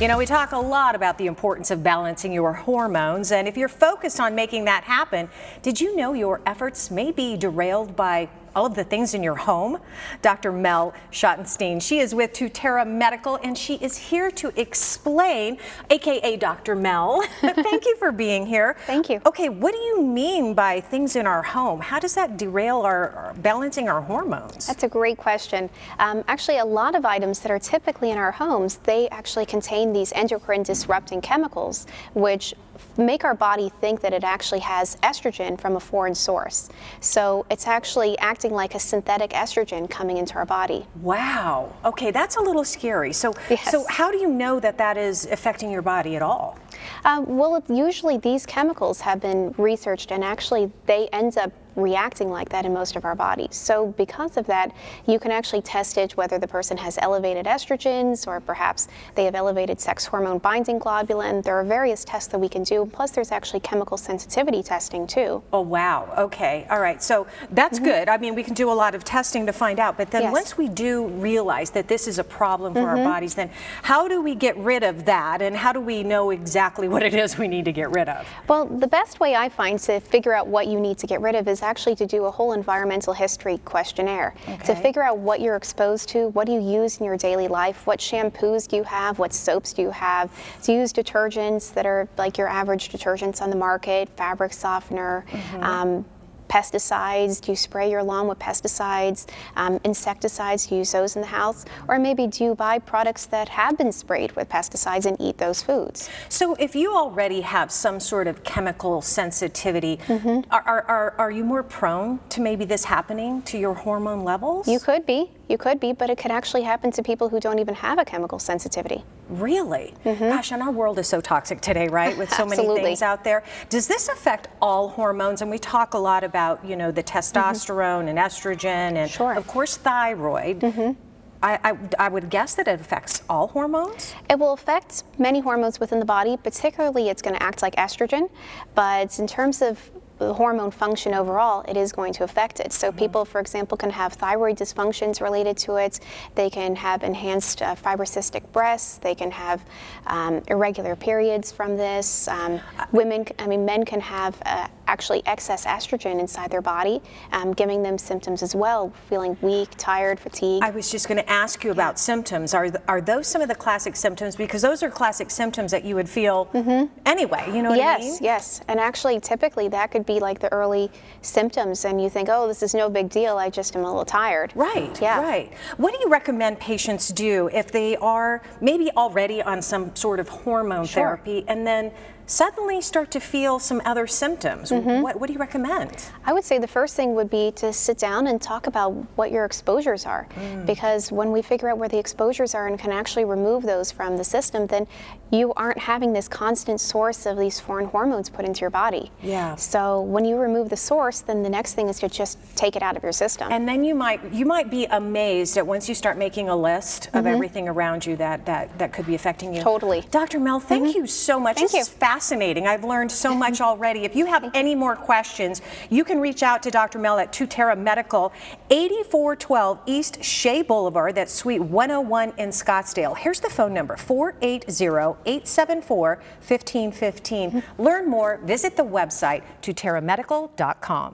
You know, we talk a lot about the importance of balancing your hormones, and if you're focused on making that happen, did you know your efforts may be derailed by all of the things in your home? Dr. Mel Schottenstein, she is with Tutera Medical, and she is here to explain, aka Dr. Mel. Thank you for being here. Thank you. Okay, what do you mean by things in our home? How does that derail our balancing our hormones? That's a great question. Actually, a lot of items that are typically in our homes, they actually contain these endocrine disrupting chemicals, which make our body think that it actually has estrogen from a foreign source. So it's actually acting like a synthetic estrogen coming into our body. Wow. Okay, that's a little scary. So, Yes. so how do you know that that is affecting your body at all? Well, usually these chemicals have been researched, and actually they end up reacting like that in most of our bodies. So because of that, you can actually test it whether the person has elevated estrogens or perhaps they have elevated sex hormone binding globulin. There are various tests that we can do. Plus there's actually chemical sensitivity testing too. Oh, wow. Okay. All right. So that's good. I mean, we can do a lot of testing to find out, but then Yes. once we do realize that this is a problem for our bodies, then how do we get rid of that, and how do we know exactly what it is we need to get rid of? Well, the best way I find to figure out what you need to get rid of is actually to do a whole environmental history questionnaire to figure out what you're exposed to, what do you use in your daily life, what shampoos do you have, what soaps do you have. Do you use detergents that are like your average detergents on the market, fabric softener, pesticides? Do you spray your lawn with pesticides? Insecticides, do you use those in the house? Or maybe do you buy products that have been sprayed with pesticides and eat those foods? So if you already have some sort of chemical sensitivity, are you more prone to maybe this happening to your hormone levels? You could be, but it could actually happen to people who don't even have a chemical sensitivity. Really? Gosh, and our world is so toxic today, right? With so many Absolutely. things out there. Does this affect all hormones? And we talk a lot about, you know, the testosterone and estrogen and Sure. of course thyroid. I would guess that it affects all hormones? It will affect many hormones within the body, particularly it's going to act like estrogen, but in terms of the hormone function overall, it is going to affect it. So people, for example, can have thyroid dysfunctions related to it. They can have enhanced fibrocystic breasts. They can have irregular periods from this. Men can have actually excess estrogen inside their body, giving them symptoms as well, feeling weak, tired, fatigued. I was just going to ask you about symptoms. Are those some of the classic symptoms? Because those are classic symptoms that you would feel anyway, you know what I mean? Yes. And actually, typically, that could be like the early symptoms, and you think, oh, this is no big deal, I just am a little tired. Right, Yeah. right. What do you recommend patients do if they are maybe already on some sort of hormone therapy and then suddenly start to feel some other symptoms? What do you recommend? I would say the first thing would be to sit down and talk about what your exposures are. Because when we figure out where the exposures are and can actually remove those from the system, then you aren't having this constant source of these foreign hormones put into your body. Yeah. So when you remove the source, then the next thing is to just take it out of your system. And then you might be amazed that once you start making a list of everything around you that could be affecting you. Totally. Dr. Mel, thank you so much. Thank This is you. fascinating. I've learned so much already. If you have any more questions, you can reach out to Dr. Mel at Tutera Medical, 8412 East Shea Boulevard. That's Suite 101 in Scottsdale. Here's the phone number, 480-874-1515. Learn more, visit the website, tuteramedical.com.